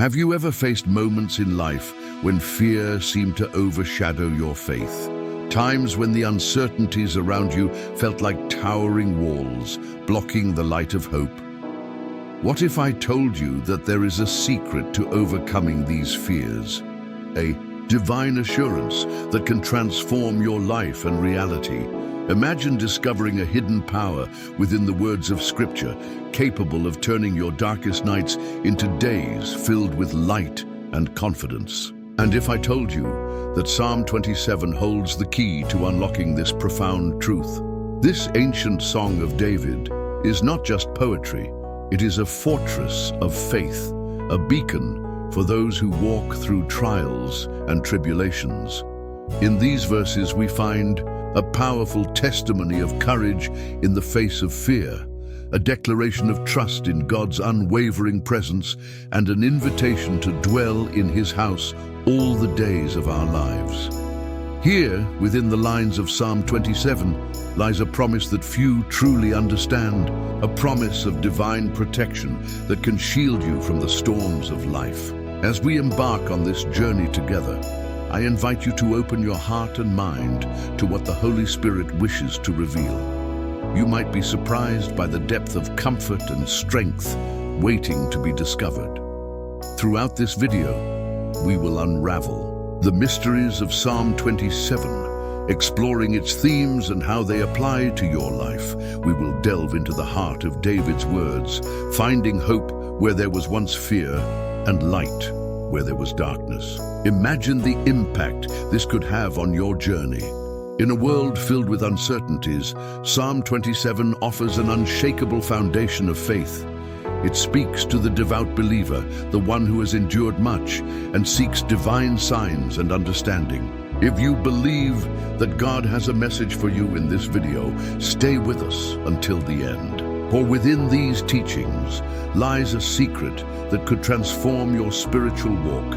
Have you ever faced moments in life when fear seemed to overshadow your faith? Times when the uncertainties around you felt like towering walls, blocking the light of hope? What if I told you that there is a secret to overcoming these fears? A divine assurance that can transform your life and reality. Imagine discovering a hidden power within the words of Scripture, capable of turning your darkest nights into days filled with light and confidence. And if I told you that Psalm 27 holds the key to unlocking this profound truth? This ancient song of David is not just poetry, it is a fortress of faith, a beacon for those who walk through trials and tribulations. In these verses we find a powerful testimony of courage in the face of fear, a declaration of trust in God's unwavering presence, and an invitation to dwell in His house all the days of our lives. Here, within the lines of Psalm 27, lies a promise that few truly understand, a promise of divine protection that can shield you from the storms of life. As we embark on this journey together, I invite you to open your heart and mind to what the Holy Spirit wishes to reveal. You might be surprised by the depth of comfort and strength waiting to be discovered. Throughout this video, we will unravel the mysteries of Psalm 27, exploring its themes and how they apply to your life. We will delve into the heart of David's words, finding hope where there was once fear and light where there was darkness. Imagine the impact this could have on your journey. In a world filled with uncertainties, Psalm 27 offers an unshakable foundation of faith. It speaks to the devout believer, the one who has endured much and seeks divine signs and understanding. If you believe that God has a message for you in this video, stay with us until the end. For within these teachings lies a secret that could transform your spiritual walk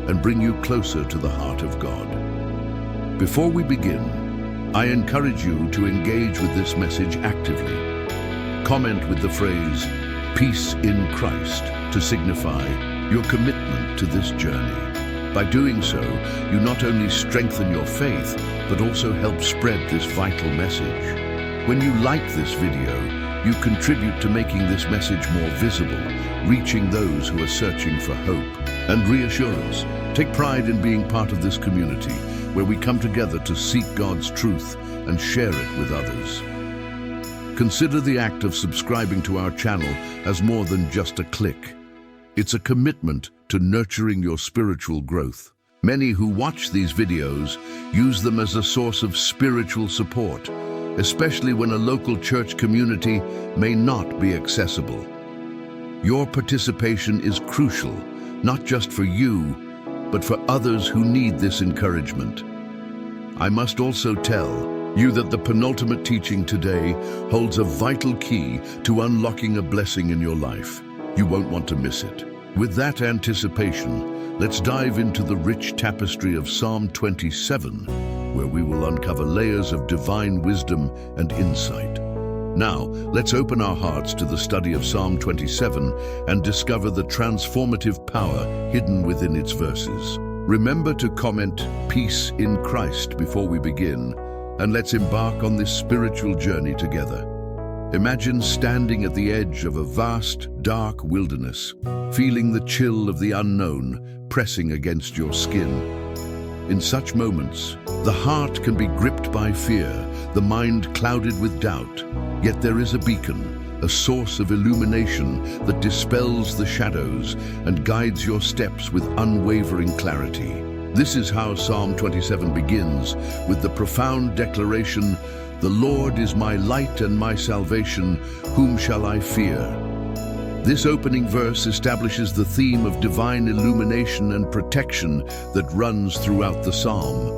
and bring you closer to the heart of God. Before we begin, I encourage you to engage with this message actively. Comment with the phrase, "Peace in Christ," to signify your commitment to this journey. By doing so, you not only strengthen your faith, but also help spread this vital message. When you like this video, you contribute to making this message more visible, reaching those who are searching for hope and reassurance. Take pride in being part of this community, where we come together to seek God's truth and share it with others. Consider the act of subscribing to our channel as more than just a click. It's a commitment to nurturing your spiritual growth. Many who watch these videos use them as a source of spiritual support, especially when a local church community may not be accessible. Your participation is crucial, not just for you, but for others who need this encouragement. I must also tell you that the penultimate teaching today holds a vital key to unlocking a blessing in your life. You won't want to miss it. With that anticipation, let's dive into the rich tapestry of Psalm 27, where we will uncover layers of divine wisdom and insight. Now, let's open our hearts to the study of Psalm 27 and discover the transformative power hidden within its verses. Remember to comment "Peace in Christ" before we begin, and let's embark on this spiritual journey together. Imagine standing at the edge of a vast, dark wilderness, feeling the chill of the unknown pressing against your skin. In such moments, the heart can be gripped by fear, the mind clouded with doubt. Yet there is a beacon, a source of illumination that dispels the shadows and guides your steps with unwavering clarity. This is how Psalm 27 begins, with the profound declaration, "The Lord is my light and my salvation, whom shall I fear?" This opening verse establishes the theme of divine illumination and protection that runs throughout the psalm.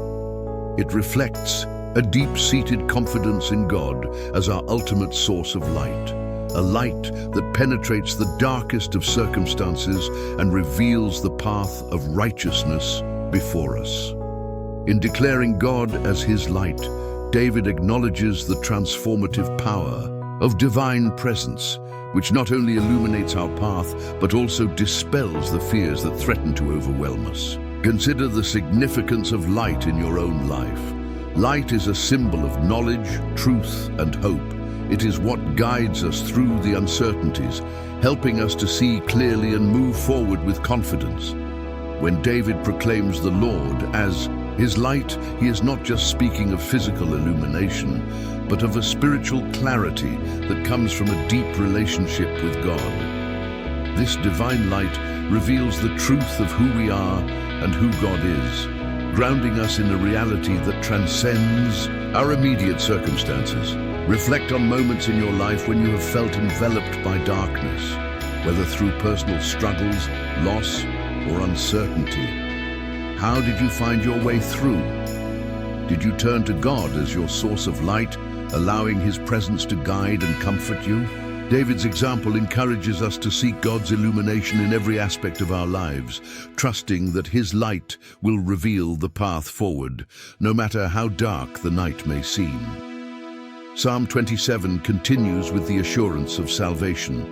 It reflects a deep-seated confidence in God as our ultimate source of light, a light that penetrates the darkest of circumstances and reveals the path of righteousness before us. In declaring God as his light, David acknowledges the transformative power of divine presence, which not only illuminates our path, but also dispels the fears that threaten to overwhelm us. Consider the significance of light in your own life. Light is a symbol of knowledge, truth, and hope. It is what guides us through the uncertainties, helping us to see clearly and move forward with confidence. When David proclaims the Lord as his light, he is not just speaking of physical illumination, but of a spiritual clarity that comes from a deep relationship with God. This divine light reveals the truth of who we are and who God is, grounding us in a reality that transcends our immediate circumstances. Reflect on moments in your life when you have felt enveloped by darkness, whether through personal struggles, loss, or uncertainty. How did you find your way through? Did you turn to God as your source of light, allowing His presence to guide and comfort you? David's example encourages us to seek God's illumination in every aspect of our lives, trusting that His light will reveal the path forward, no matter how dark the night may seem. Psalm 27 continues with the assurance of salvation.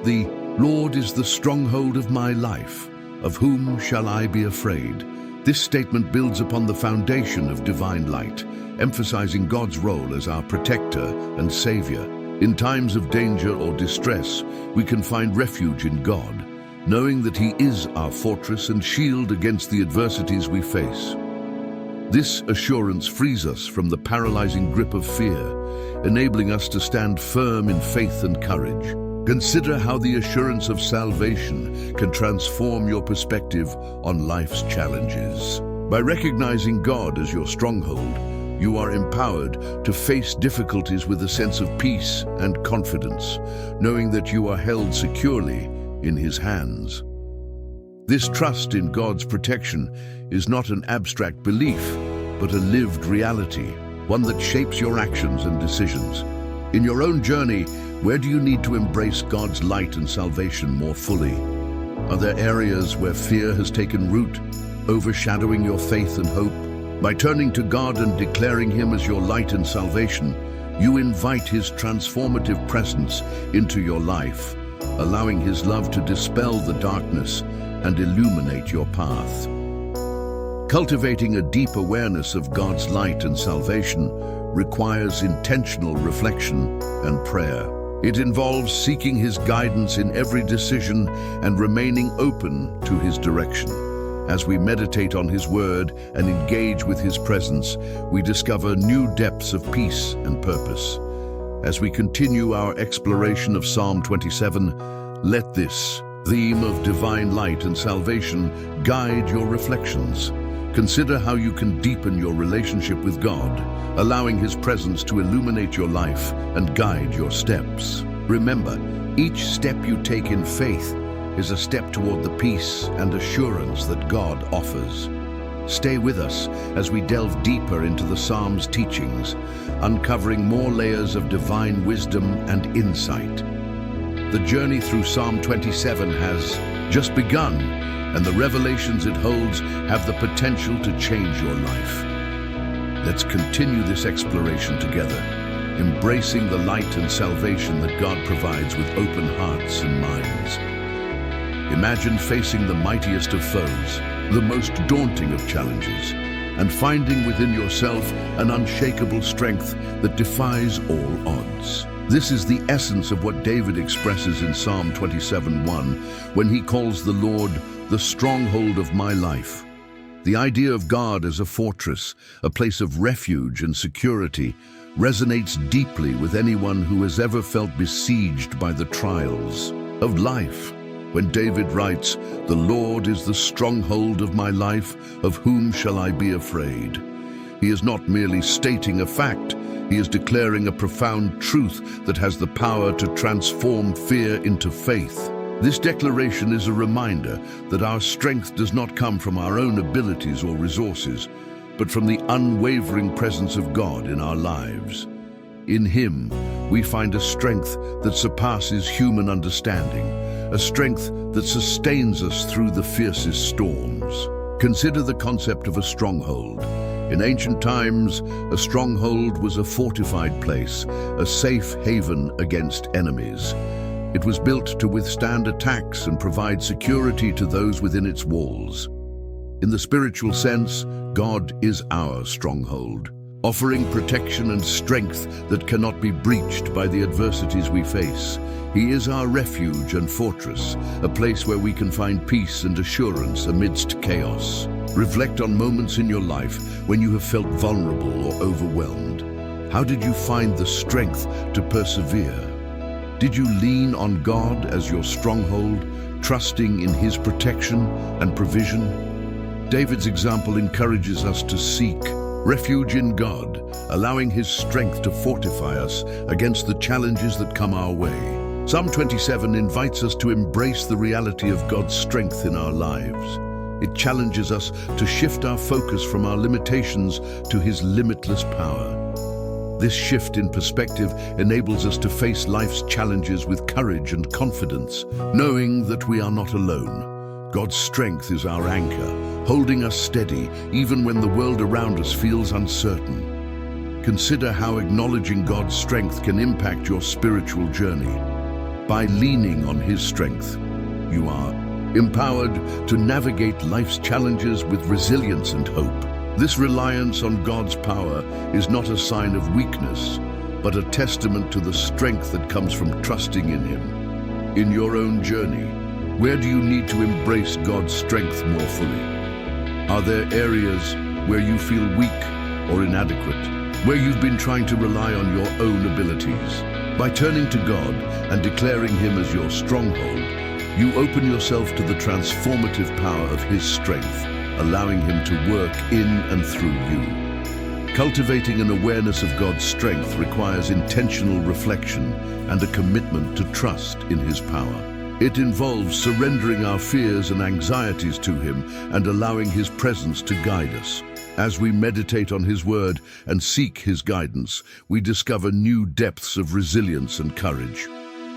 The Lord is the stronghold of my life. Of whom shall I be afraid? This statement builds upon the foundation of divine light, emphasizing God's role as our protector and savior. In times of danger or distress, we can find refuge in God, knowing that He is our fortress and shield against the adversities we face. This assurance frees us from the paralyzing grip of fear, enabling us to stand firm in faith and courage. Consider how the assurance of salvation can transform your perspective on life's challenges. By recognizing God as your stronghold, you are empowered to face difficulties with a sense of peace and confidence, knowing that you are held securely in His hands. This trust in God's protection is not an abstract belief, but a lived reality, one that shapes your actions and decisions. In your own journey, where do you need to embrace God's light and salvation more fully? Are there areas where fear has taken root, overshadowing your faith and hope? By turning to God and declaring Him as your light and salvation, you invite His transformative presence into your life, allowing His love to dispel the darkness and illuminate your path. Cultivating a deep awareness of God's light and salvation requires intentional reflection and prayer. It involves seeking His guidance in every decision and remaining open to His direction. As we meditate on His word and engage with His presence, we discover new depths of peace and purpose. As we continue our exploration of Psalm 27, let this theme of divine light and salvation guide your reflections. Consider how you can deepen your relationship with God, allowing His presence to illuminate your life and guide your steps. Remember, each step you take in faith is a step toward the peace and assurance that God offers. Stay with us as we delve deeper into the Psalm's teachings, uncovering more layers of divine wisdom and insight. The journey through Psalm 27 has just begun, and the revelations it holds have the potential to change your life. Let's continue this exploration together, embracing the light and salvation that God provides with open hearts and minds. Imagine facing the mightiest of foes, the most daunting of challenges, and finding within yourself an unshakable strength that defies all odds. This is the essence of what David expresses in Psalm 27:1, when he calls the Lord the stronghold of my life. The idea of God as a fortress, a place of refuge and security, resonates deeply with anyone who has ever felt besieged by the trials of life. When David writes, "The Lord is the stronghold of my life, of whom shall I be afraid?" he is not merely stating a fact, he is declaring a profound truth that has the power to transform fear into faith. This declaration is a reminder that our strength does not come from our own abilities or resources, but from the unwavering presence of God in our lives. In Him, we find a strength that surpasses human understanding, a strength that sustains us through the fiercest storms. Consider the concept of a stronghold. In ancient times, a stronghold was a fortified place, a safe haven against enemies. It was built to withstand attacks and provide security to those within its walls. In the spiritual sense, God is our stronghold, offering protection and strength that cannot be breached by the adversities we face. He is our refuge and fortress, a place where we can find peace and assurance amidst chaos. Reflect on moments in your life when you have felt vulnerable or overwhelmed. How did you find the strength to persevere? Did you lean on God as your stronghold, trusting in His protection and provision? David's example encourages us to seek refuge in God, allowing His strength to fortify us against the challenges that come our way. Psalm 27 invites us to embrace the reality of God's strength in our lives. It challenges us to shift our focus from our limitations to His limitless power. This shift in perspective enables us to face life's challenges with courage and confidence, knowing that we are not alone. God's strength is our anchor, holding us steady even when the world around us feels uncertain. Consider how acknowledging God's strength can impact your spiritual journey. By leaning on His strength, you are empowered to navigate life's challenges with resilience and hope. This reliance on God's power is not a sign of weakness, but a testament to the strength that comes from trusting in Him. In your own journey, where do you need to embrace God's strength more fully? Are there areas where you feel weak or inadequate, where you've been trying to rely on your own abilities? By turning to God and declaring Him as your stronghold, you open yourself to the transformative power of His strength, allowing Him to work in and through you. Cultivating an awareness of God's strength requires intentional reflection and a commitment to trust in His power. It involves surrendering our fears and anxieties to Him and allowing His presence to guide us. As we meditate on His word and seek His guidance, we discover new depths of resilience and courage.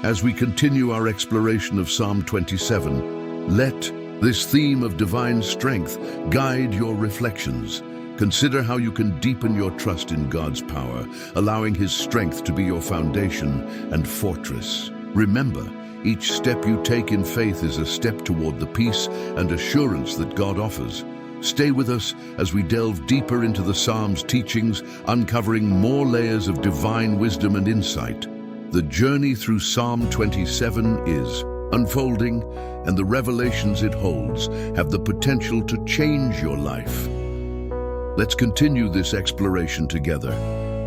As we continue our exploration of Psalm 27, let this theme of divine strength guide your reflections. Consider how you can deepen your trust in God's power, allowing His strength to be your foundation and fortress. Remember, each step you take in faith is a step toward the peace and assurance that God offers. Stay with us as we delve deeper into the Psalm's teachings, uncovering more layers of divine wisdom and insight. The journey through Psalm 27 is unfolding, and the revelations it holds have the potential to change your life. Let's continue this exploration together,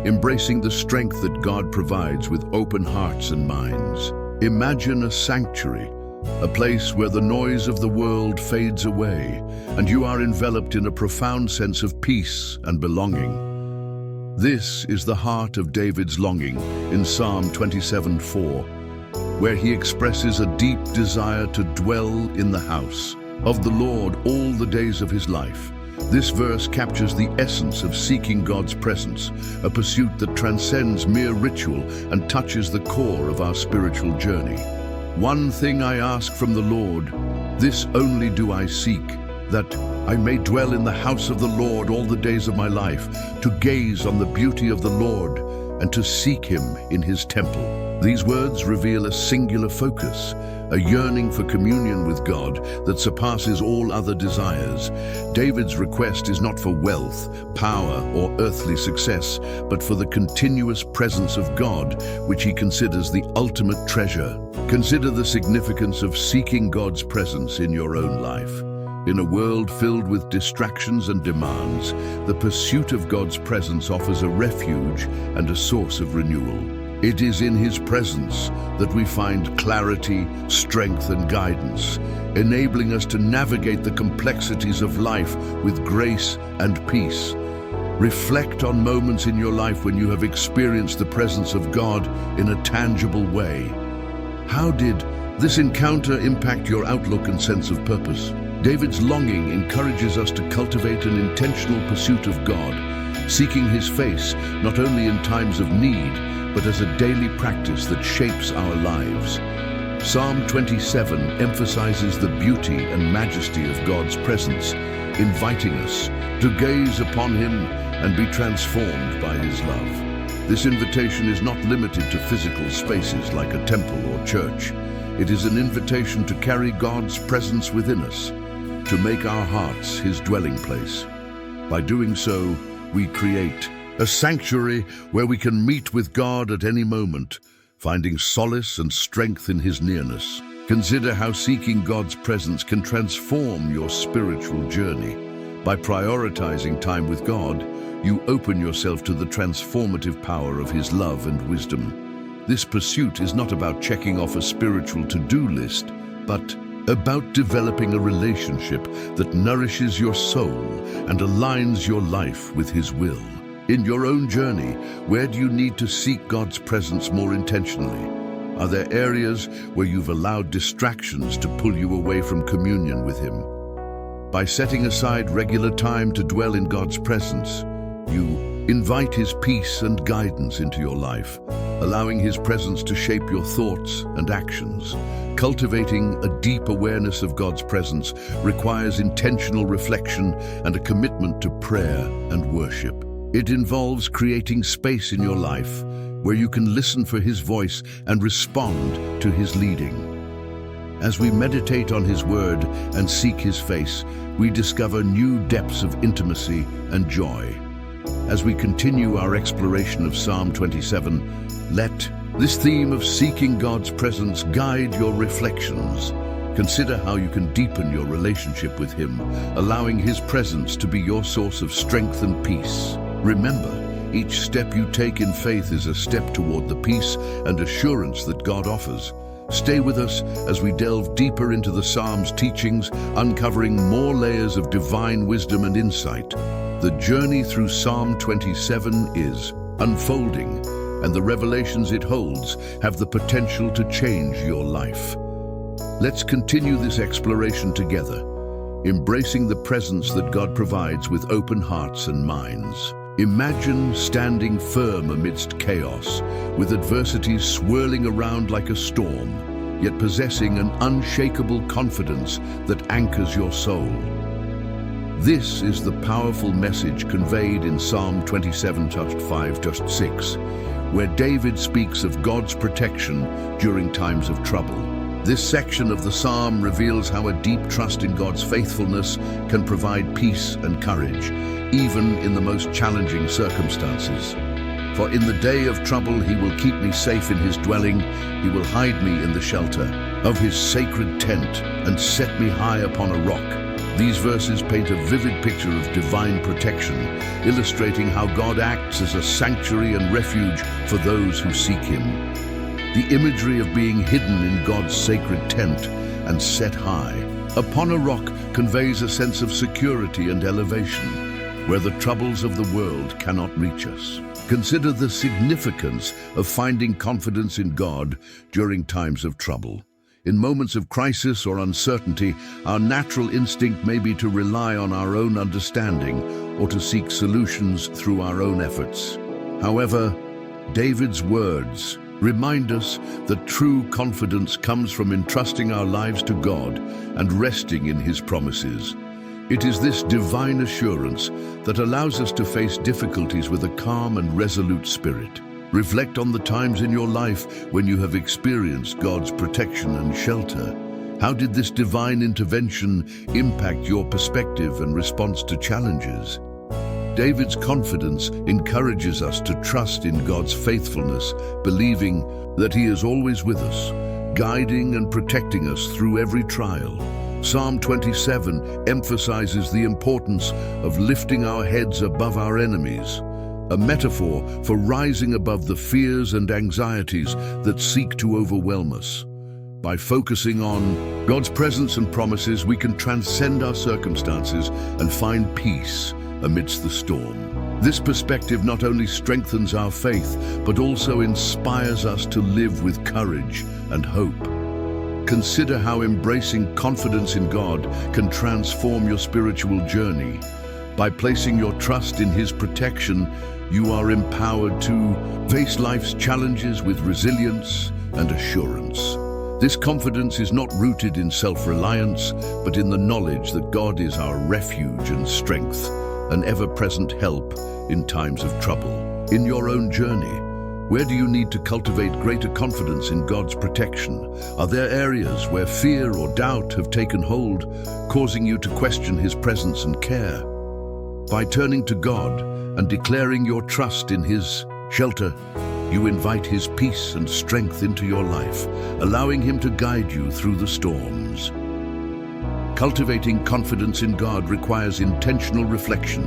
embracing the strength that God provides with open hearts and minds. Imagine a sanctuary, a place where the noise of the world fades away, and you are enveloped in a profound sense of peace and belonging. This is the heart of David's longing in Psalm 27:4, where he expresses a deep desire to dwell in the house of the Lord all the days of his life. This verse captures the essence of seeking God's presence, a pursuit that transcends mere ritual and touches the core of our spiritual journey. One thing I ask from the Lord, this only do I seek, that I may dwell in the house of the Lord all the days of my life, to gaze on the beauty of the Lord and to seek Him in His temple. These words reveal a singular focus, a yearning for communion with God that surpasses all other desires. David's request is not for wealth, power, or earthly success, but for the continuous presence of God, which he considers the ultimate treasure. Consider the significance of seeking God's presence in your own life. In a world filled with distractions and demands, the pursuit of God's presence offers a refuge and a source of renewal. It is in His presence that we find clarity, strength, and guidance, enabling us to navigate the complexities of life with grace and peace. Reflect on moments in your life when you have experienced the presence of God in a tangible way. How did this encounter impact your outlook and sense of purpose? David's longing encourages us to cultivate an intentional pursuit of God, seeking His face not only in times of need, but as a daily practice that shapes our lives. Psalm 27 emphasizes the beauty and majesty of God's presence, inviting us to gaze upon Him and be transformed by His love. This invitation is not limited to physical spaces like a temple or church. It is an invitation to carry God's presence within us, to make our hearts His dwelling place. By doing so, we create a sanctuary where we can meet with God at any moment, finding solace and strength in His nearness. Consider how seeking God's presence can transform your spiritual journey. By prioritizing time with God, you open yourself to the transformative power of His love and wisdom. This pursuit is not about checking off a spiritual to-do list, but about developing a relationship that nourishes your soul and aligns your life with His will. In your own journey, where do you need to seek God's presence more intentionally? Are there areas where you've allowed distractions to pull you away from communion with Him? By setting aside regular time to dwell in God's presence, you invite His peace and guidance into your life, allowing His presence to shape your thoughts and actions. Cultivating a deep awareness of God's presence requires intentional reflection and a commitment to prayer and worship. It involves creating space in your life where you can listen for His voice and respond to His leading. As we meditate on His word and seek His face, we discover new depths of intimacy and joy. As we continue our exploration of Psalm 27, let this theme of seeking God's presence guide your reflections. Consider how you can deepen your relationship with Him, allowing His presence to be your source of strength and peace. Remember, each step you take in faith is a step toward the peace and assurance that God offers. Stay with us as we delve deeper into the Psalm's teachings, uncovering more layers of divine wisdom and insight. The journey through Psalm 27 is unfolding, and the revelations it holds have the potential to change your life. Let's continue this exploration together, embracing the presence that God provides with open hearts and minds. Imagine standing firm amidst chaos, with adversity swirling around like a storm, yet possessing an unshakable confidence that anchors your soul. This is the powerful message conveyed in Psalm 27:5-6, where David speaks of God's protection during times of trouble. This section of the psalm reveals how a deep trust in God's faithfulness can provide peace and courage, even in the most challenging circumstances. For in the day of trouble He will keep me safe in His dwelling, He will hide me in the shelter of His sacred tent and set me high upon a rock. These verses paint a vivid picture of divine protection, illustrating how God acts as a sanctuary and refuge for those who seek Him. The imagery of being hidden in God's sacred tent and set high upon a rock conveys a sense of security and elevation, where the troubles of the world cannot reach us. Consider the significance of finding confidence in God during times of trouble. In moments of crisis or uncertainty, our natural instinct may be to rely on our own understanding or to seek solutions through our own efforts. However, David's words remind us that true confidence comes from entrusting our lives to God and resting in His promises. It is this divine assurance that allows us to face difficulties with a calm and resolute spirit. Reflect on the times in your life when you have experienced God's protection and shelter. How did this divine intervention impact your perspective and response to challenges? David's confidence encourages us to trust in God's faithfulness, believing that He is always with us, guiding and protecting us through every trial. Psalm 27 emphasizes the importance of lifting our heads above our enemies, a metaphor for rising above the fears and anxieties that seek to overwhelm us. By focusing on God's presence and promises, we can transcend our circumstances and find peace amidst the storm. This perspective not only strengthens our faith, but also inspires us to live with courage and hope. Consider how embracing confidence in God can transform your spiritual journey. By placing your trust in His protection, you are empowered to face life's challenges with resilience and assurance. This confidence is not rooted in self-reliance, but in the knowledge that God is our refuge and strength, an ever-present help in times of trouble. In your own journey, where do you need to cultivate greater confidence in God's protection? Are there areas where fear or doubt have taken hold, causing you to question His presence and care? By turning to God and declaring your trust in His shelter, you invite His peace and strength into your life, allowing Him to guide you through the storms. Cultivating confidence in God requires intentional reflection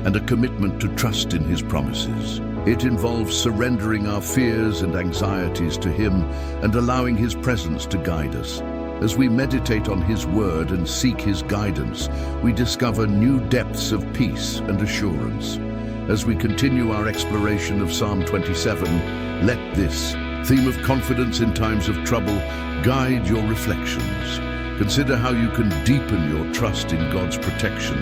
and a commitment to trust in His promises. It involves surrendering our fears and anxieties to Him and allowing His presence to guide us. As we meditate on His word and seek His guidance, we discover new depths of peace and assurance. As we continue our exploration of Psalm 27, let this theme of confidence in times of trouble guide your reflections. Consider how you can deepen your trust in God's protection,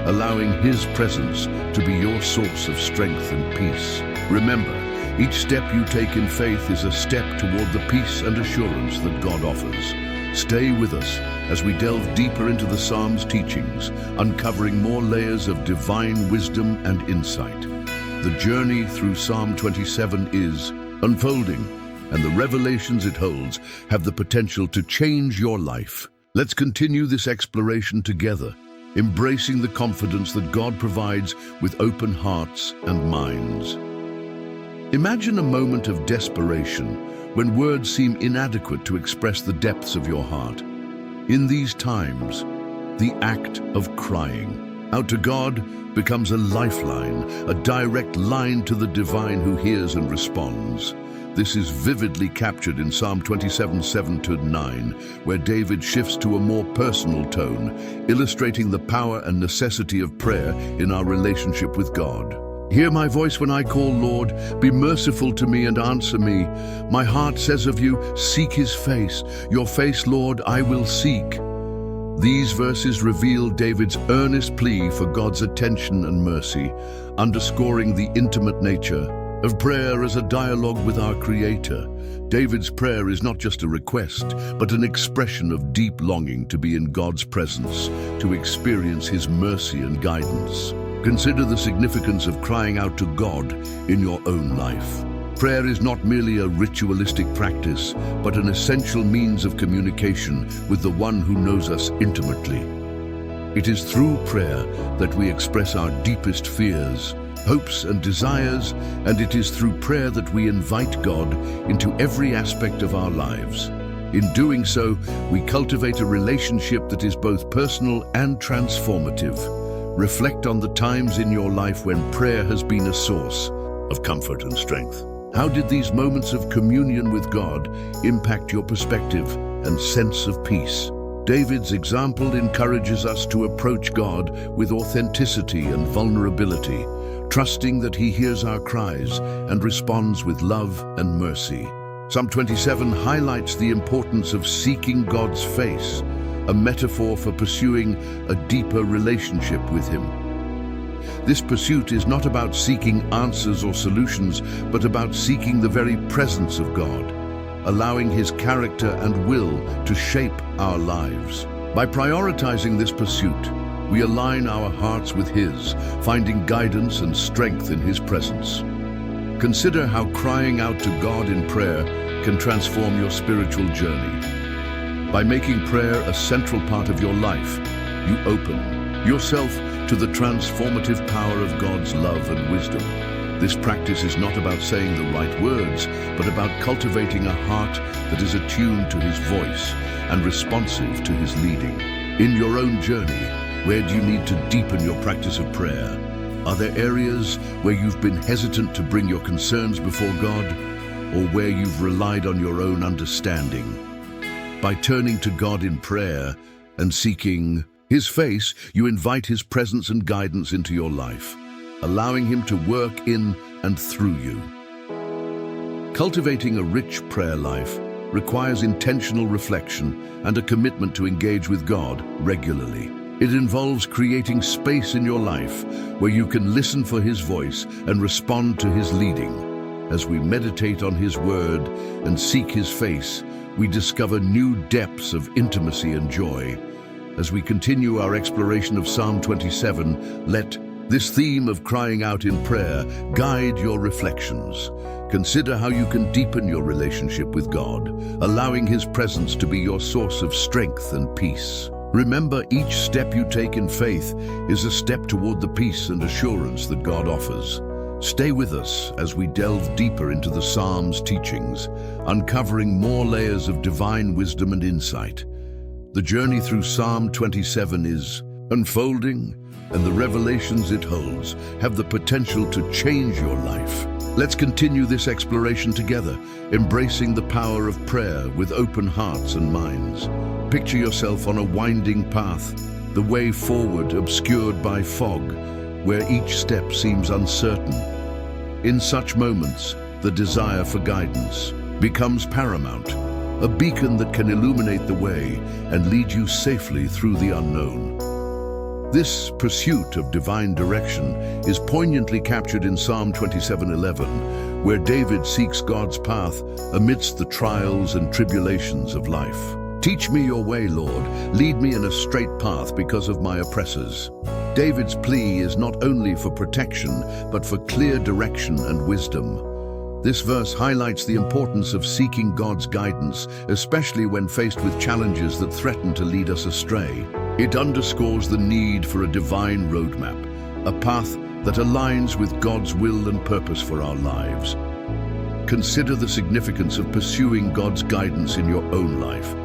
allowing His presence to be your source of strength and peace. Remember, each step you take in faith is a step toward the peace and assurance that God offers. Stay with us as we delve deeper into the Psalm's teachings, uncovering more layers of divine wisdom and insight. The journey through Psalm 27 is unfolding, and the revelations it holds have the potential to change your life. Let's continue this exploration together, embracing the confidence that God provides with open hearts and minds. Imagine a moment of desperation when words seem inadequate to express the depths of your heart. In these times, the act of crying out to God becomes a lifeline, a direct line to the divine who hears and responds. This is vividly captured in Psalm 27, 7-9, where David shifts to a more personal tone, illustrating the power and necessity of prayer in our relationship with God. Hear my voice when I call, Lord. Be merciful to me and answer me. My heart says of you, seek His face. Your face, Lord, I will seek. These verses reveal David's earnest plea for God's attention and mercy, underscoring the intimate nature of prayer as a dialogue with our Creator. David's prayer is not just a request, but an expression of deep longing to be in God's presence, to experience His mercy and guidance. Consider the significance of crying out to God in your own life. Prayer is not merely a ritualistic practice, but an essential means of communication with the one who knows us intimately. It is through prayer that we express our deepest fears, hopes and desires, and it is through prayer that we invite God into every aspect of our lives. In doing so, we cultivate a relationship that is both personal and transformative. Reflect on the times in your life when prayer has been a source of comfort and strength. How did these moments of communion with God impact your perspective and sense of peace? David's example encourages us to approach God with authenticity and vulnerability, trusting that He hears our cries and responds with love and mercy. Psalm 27 highlights the importance of seeking God's face, a metaphor for pursuing a deeper relationship with Him. This pursuit is not about seeking answers or solutions, but about seeking the very presence of God, allowing His character and will to shape our lives. By prioritizing this pursuit, we align our hearts with His, finding guidance and strength in His presence. Consider how crying out to God in prayer can transform your spiritual journey. By making prayer a central part of your life, you open yourself to the transformative power of God's love and wisdom. This practice is not about saying the right words, but about cultivating a heart that is attuned to His voice and responsive to His leading. In your own journey, where do you need to deepen your practice of prayer? Are there areas where you've been hesitant to bring your concerns before God, or where you've relied on your own understanding? By turning to God in prayer and seeking His face, you invite His presence and guidance into your life, allowing Him to work in and through you. Cultivating a rich prayer life requires intentional reflection and a commitment to engage with God regularly. It involves creating space in your life where you can listen for His voice and respond to His leading. As we meditate on His Word and seek His face, we discover new depths of intimacy and joy. As we continue our exploration of Psalm 27, let this theme of crying out in prayer guide your reflections. Consider how you can deepen your relationship with God, allowing His presence to be your source of strength and peace. Remember, each step you take in faith is a step toward the peace and assurance that God offers. Stay with us as we delve deeper into the Psalm's teachings, uncovering more layers of divine wisdom and insight. The journey through Psalm 27 is unfolding, and the revelations it holds have the potential to change your life. Let's continue this exploration together, embracing the power of prayer with open hearts and minds. Picture yourself on a winding path, the way forward obscured by fog, where each step seems uncertain. In such moments, the desire for guidance becomes paramount, a beacon that can illuminate the way and lead you safely through the unknown. This pursuit of divine direction is poignantly captured in Psalm 27:11, where David seeks God's path amidst the trials and tribulations of life. Teach me your way, Lord. Lead me in a straight path because of my oppressors. David's plea is not only for protection, but for clear direction and wisdom. This verse highlights the importance of seeking God's guidance, especially when faced with challenges that threaten to lead us astray. It underscores the need for a divine roadmap, a path that aligns with God's will and purpose for our lives. Consider the significance of pursuing God's guidance in your own life.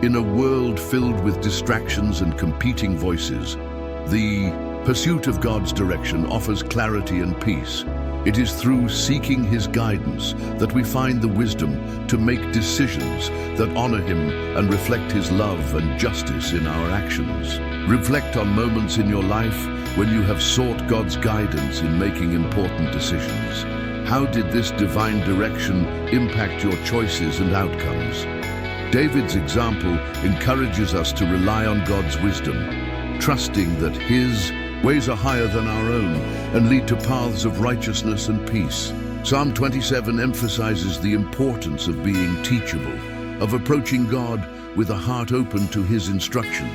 In a world filled with distractions and competing voices, the pursuit of God's direction offers clarity and peace. It is through seeking His guidance that we find the wisdom to make decisions that honor Him and reflect His love and justice in our actions. Reflect on moments in your life when you have sought God's guidance in making important decisions. How did this divine direction impact your choices and outcomes? David's example encourages us to rely on God's wisdom, trusting that His ways are higher than our own and lead to paths of righteousness and peace. Psalm 27 emphasizes the importance of being teachable, of approaching God with a heart open to His instruction.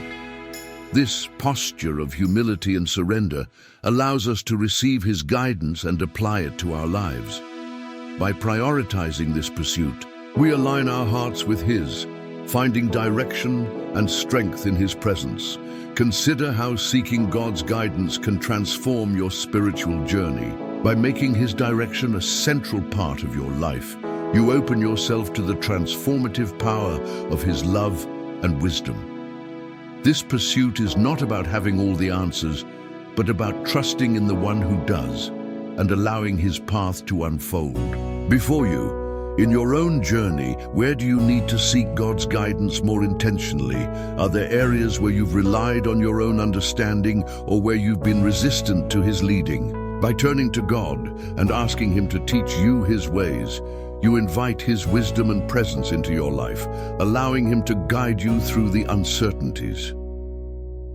This posture of humility and surrender allows us to receive His guidance and apply it to our lives. By prioritizing this pursuit, we align our hearts with His, finding direction and strength in His presence. Consider how seeking God's guidance can transform your spiritual journey. By making His direction a central part of your life, you open yourself to the transformative power of His love and wisdom. This pursuit is not about having all the answers, but about trusting in the One who does and allowing His path to unfold. Before you, in your own journey, where do you need to seek God's guidance more intentionally? Are there areas where you've relied on your own understanding or where you've been resistant to His leading? By turning to God and asking Him to teach you His ways, you invite His wisdom and presence into your life, allowing Him to guide you through the uncertainties.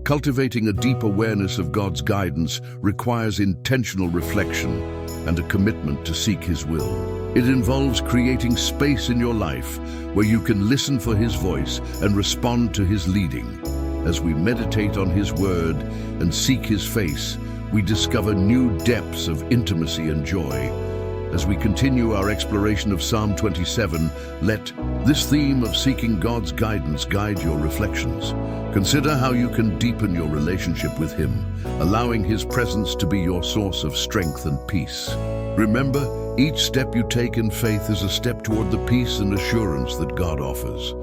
Cultivating a deep awareness of God's guidance requires intentional reflection and a commitment to seek His will. It involves creating space in your life where you can listen for His voice and respond to His leading. As we meditate on His Word and seek His face, we discover new depths of intimacy and joy. As we continue our exploration of Psalm 27, let this theme of seeking God's guidance guide your reflections. Consider how you can deepen your relationship with Him, allowing His presence to be your source of strength and peace. Remember, each step you take in faith is a step toward the peace and assurance that God offers.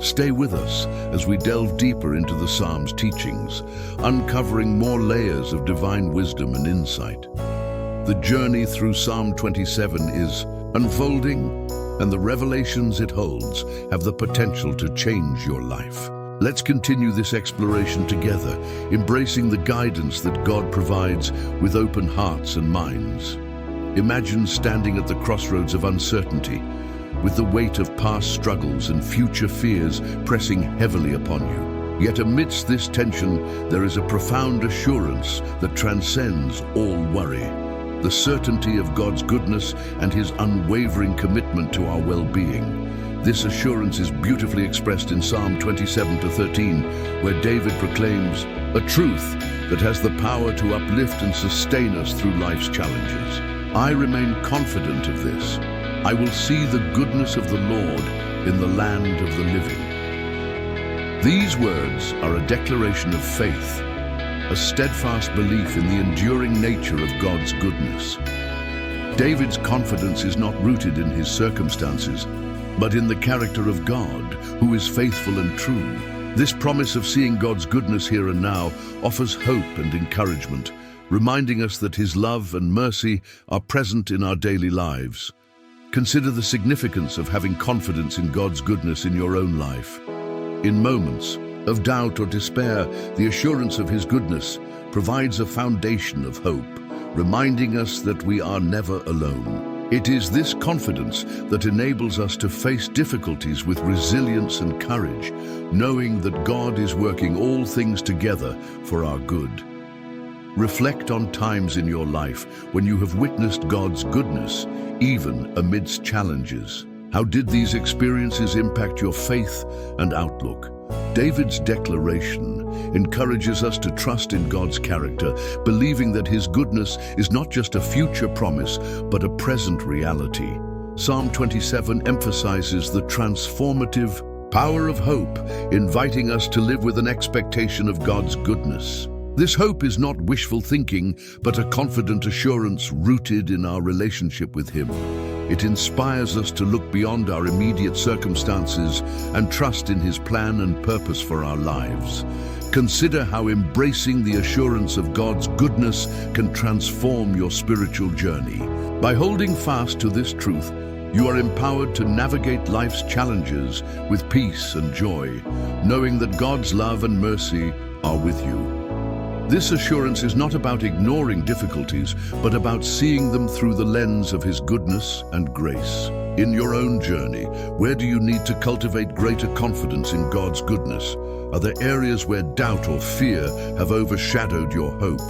Stay with us as we delve deeper into the Psalm's teachings, uncovering more layers of divine wisdom and insight. The journey through Psalm 27 is unfolding, and the revelations it holds have the potential to change your life. Let's continue this exploration together, embracing the guidance that God provides with open hearts and minds. Imagine standing at the crossroads of uncertainty, with the weight of past struggles and future fears pressing heavily upon you. Yet amidst this tension, there is a profound assurance that transcends all worry. the certainty of God's goodness and his unwavering commitment to our well-being. This assurance is beautifully expressed in Psalm 27-13, where David proclaims, "A truth that has the power to uplift and sustain us through life's challenges. I remain confident of this. I will see the goodness of the Lord in the land of the living." These words are a declaration of faith, a steadfast belief in the enduring nature of God's goodness. David's confidence is not rooted in his circumstances, but in the character of God, who is faithful and true. This promise of seeing God's goodness here and now offers hope and encouragement, reminding us that his love and mercy are present in our daily lives. Consider the significance of having confidence in God's goodness in your own life. In moments of doubt or despair, the assurance of his goodness provides a foundation of hope, reminding us that we are never alone. It is this confidence that enables us to face difficulties with resilience and courage, knowing that God is working all things together for our good. Reflect on times in your life when you have witnessed God's goodness, even amidst challenges. How did these experiences impact your faith and outlook? David's declaration encourages us to trust in God's character, believing that his goodness is not just a future promise, but a present reality. Psalm 27 emphasizes the transformative power of hope, inviting us to live with an expectation of God's goodness. This hope is not wishful thinking, but a confident assurance rooted in our relationship with him. It inspires us to look beyond our immediate circumstances and trust in his plan and purpose for our lives. Consider how embracing the assurance of God's goodness can transform your spiritual journey. By holding fast to this truth, you are empowered to navigate life's challenges with peace and joy, knowing that God's love and mercy are with you. This assurance is not about ignoring difficulties, but about seeing them through the lens of his goodness and grace. In your own journey, where do you need to cultivate greater confidence in God's goodness? Are there areas where doubt or fear have overshadowed your hope?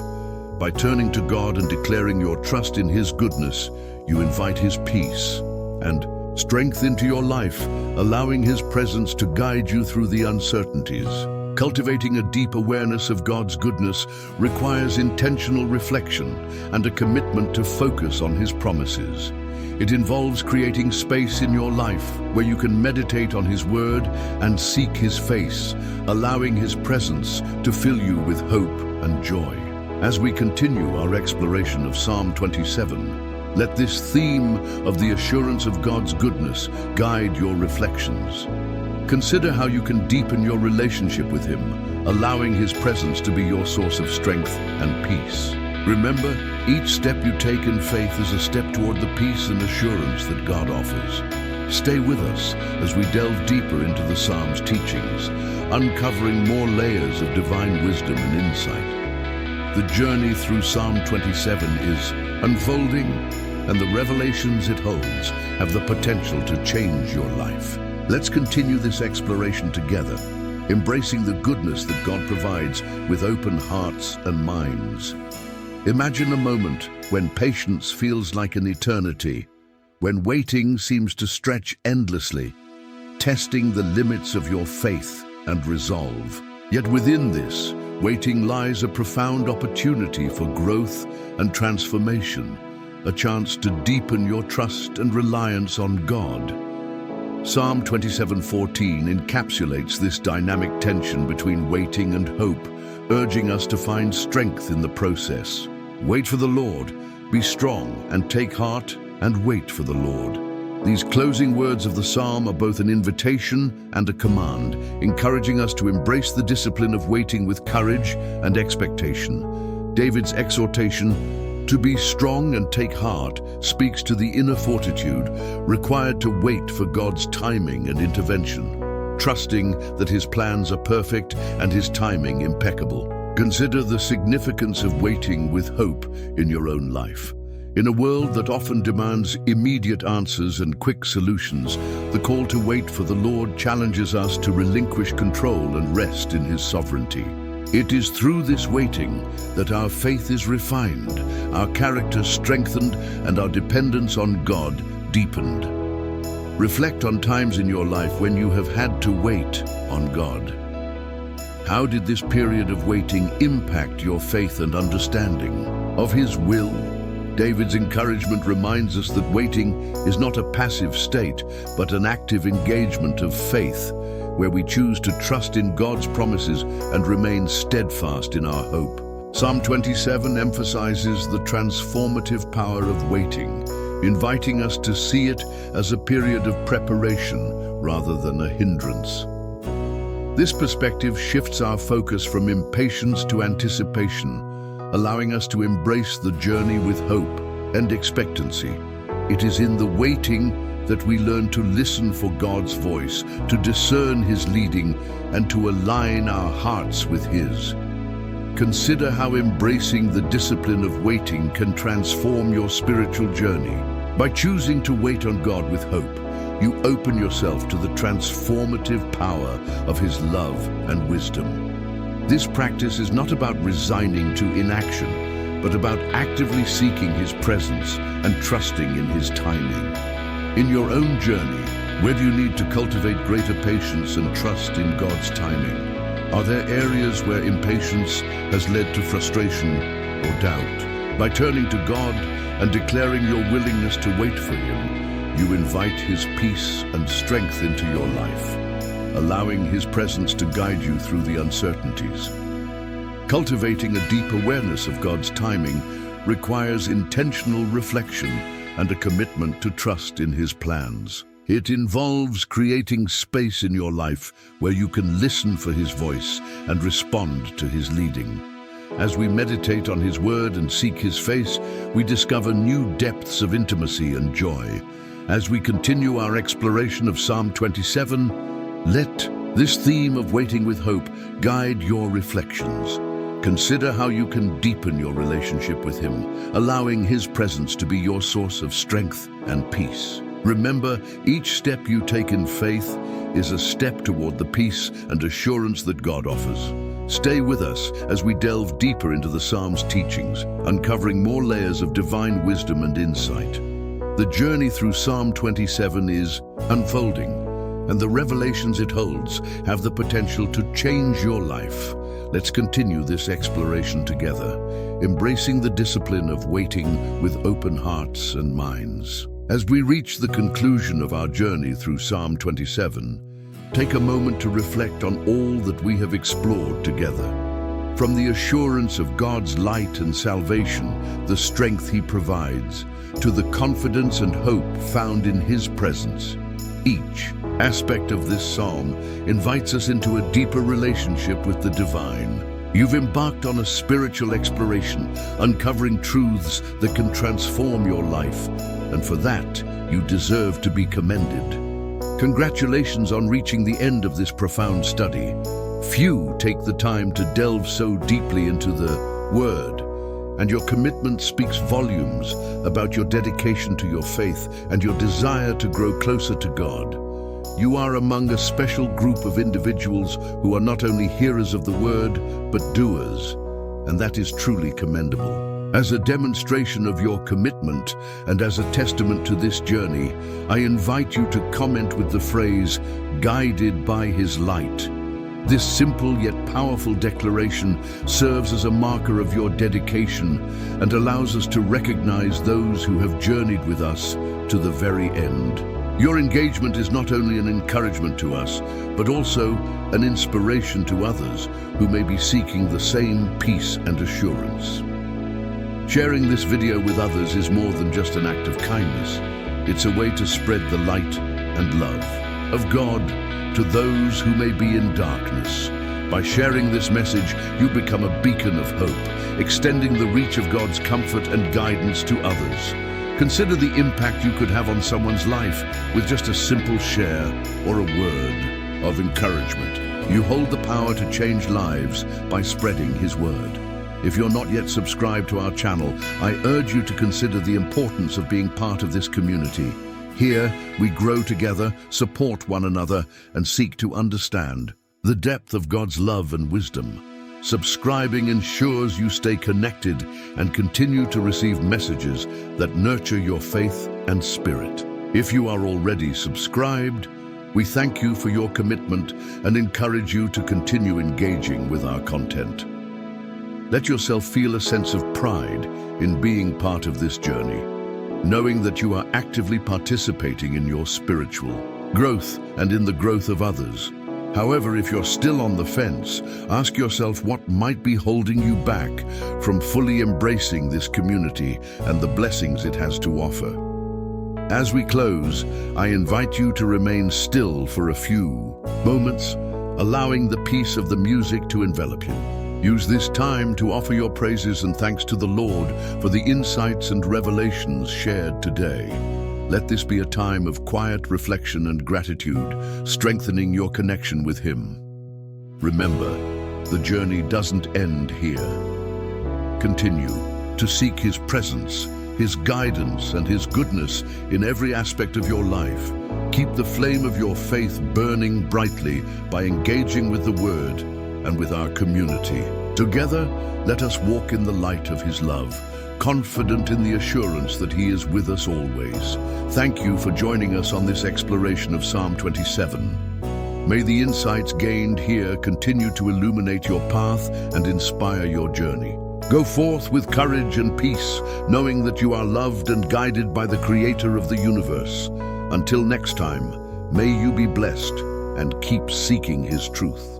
By turning to God and declaring your trust in his goodness, you invite his peace and strength into your life, allowing his presence to guide you through the uncertainties. Cultivating a deep awareness of God's goodness requires intentional reflection and a commitment to focus on his promises. It involves creating space in your life where you can meditate on his word and seek his face, allowing his presence to fill you with hope and joy. As we continue our exploration of Psalm 27, let this theme of the assurance of God's goodness guide your reflections. Consider how you can deepen your relationship with him, allowing his presence to be your source of strength and peace. Remember, each step you take in faith is a step toward the peace and assurance that God offers. Stay with us as we delve deeper into the Psalm's teachings, uncovering more layers of divine wisdom and insight. The journey through Psalm 27 is unfolding, and the revelations it holds have the potential to change your life. Let's continue this exploration together, embracing the goodness that God provides with open hearts and minds. Imagine a moment when patience feels like an eternity, when waiting seems to stretch endlessly, testing the limits of your faith and resolve. Yet within this, waiting lies a profound opportunity for growth and transformation, a chance to deepen your trust and reliance on God. Psalm 27:14 encapsulates this dynamic tension between waiting and hope, urging us to find strength in the process. Wait for the Lord, be strong and take heart, and wait for the Lord. These closing words of the psalm are both an invitation and a command, encouraging us to embrace the discipline of waiting with courage and expectation. David's exhortation, to be strong and take heart, speaks to the inner fortitude required to wait for God's timing and intervention, trusting that his plans are perfect and his timing impeccable. Consider the significance of waiting with hope in your own life. In a world that often demands immediate answers and quick solutions, the call to wait for the Lord challenges us to relinquish control and rest in his sovereignty. It is through this waiting that our faith is refined, our character strengthened, and our dependence on God deepened. Reflect on times in your life when you have had to wait on God. How did this period of waiting impact your faith and understanding of His will? David's encouragement reminds us that waiting is not a passive state, but an active engagement of faith, where we choose to trust in God's promises and remain steadfast in our hope. Psalm 27 emphasizes the transformative power of waiting, inviting us to see it as a period of preparation rather than a hindrance. This perspective shifts our focus from impatience to anticipation, allowing us to embrace the journey with hope and expectancy. It is in the waiting that we learn to listen for God's voice, to discern His leading, and to align our hearts with His. Consider how embracing the discipline of waiting can transform your spiritual journey. By choosing to wait on God with hope, you open yourself to the transformative power of His love and wisdom. This practice is not about resigning to inaction, but about actively seeking His presence and trusting in His timing. In your own journey, where do you need to cultivate greater patience and trust in God's timing? Are there areas where impatience has led to frustration or doubt? By turning to God and declaring your willingness to wait for Him, you invite His peace and strength into your life, allowing His presence to guide you through the uncertainties. Cultivating a deep awareness of God's timing requires intentional reflection and a commitment to trust in His plans. It involves creating space in your life where you can listen for His voice and respond to His leading. As we meditate on His word and seek His face, we discover new depths of intimacy and joy. As we continue our exploration of Psalm 27, let this theme of waiting with hope guide your reflections. Consider how you can deepen your relationship with Him, allowing His presence to be your source of strength and peace. Remember, each step you take in faith is a step toward the peace and assurance that God offers. Stay with us as we delve deeper into the Psalm's teachings, uncovering more layers of divine wisdom and insight. The journey through Psalm 27 is unfolding, and the revelations it holds have the potential to change your life. Let's continue this exploration together, embracing the discipline of waiting with open hearts and minds. As we reach the conclusion of our journey through Psalm 27, take a moment to reflect on all that we have explored together. From the assurance of God's light and salvation, the strength He provides, to the confidence and hope found in His presence. Each aspect of this psalm invites us into a deeper relationship with the divine. You've embarked on a spiritual exploration, uncovering truths that can transform your life, and for that, you deserve to be commended. Congratulations on reaching the end of this profound study. Few take the time to delve so deeply into the Word, and your commitment speaks volumes about your dedication to your faith and your desire to grow closer to God. You are among a special group of individuals who are not only hearers of the Word, but doers, and that is truly commendable. As a demonstration of your commitment and as a testament to this journey, I invite you to comment with the phrase, "Guided by His light." This simple yet powerful declaration serves as a marker of your dedication and allows us to recognize those who have journeyed with us to the very end. Your engagement is not only an encouragement to us, but also an inspiration to others who may be seeking the same peace and assurance. Sharing this video with others is more than just an act of kindness. It's a way to spread the light and love of God to those who may be in darkness. By sharing this message, you become a beacon of hope, extending the reach of God's comfort and guidance to others. Consider the impact you could have on someone's life with just a simple share or a word of encouragement. You hold the power to change lives by spreading His word. If you're not yet subscribed to our channel, I urge you to consider the importance of being part of this community. Here, we grow together, support one another, and seek to understand the depth of God's love and wisdom. Subscribing ensures you stay connected and continue to receive messages that nurture your faith and spirit. If you are already subscribed, we thank you for your commitment and encourage you to continue engaging with our content. Let yourself feel a sense of pride in being part of this journey, knowing that you are actively participating in your spiritual growth and in the growth of others. However, if you're still on the fence, ask yourself what might be holding you back from fully embracing this community and the blessings it has to offer. As we close, I invite you to remain still for a few moments, allowing the peace of the music to envelop you. Use this time to offer your praises and thanks to the Lord for the insights and revelations shared today. Let this be a time of quiet reflection and gratitude, strengthening your connection with Him. Remember, the journey doesn't end here. Continue to seek His presence, His guidance, and His goodness in every aspect of your life. Keep the flame of your faith burning brightly by engaging with the Word and with our community. Together, let us walk in the light of His love, confident in the assurance that He is with us always. Thank you for joining us on this exploration of Psalm 27. May the insights gained here continue to illuminate your path and inspire your journey. Go forth with courage and peace, knowing that you are loved and guided by the Creator of the universe. Until next time, may you be blessed and keep seeking His truth.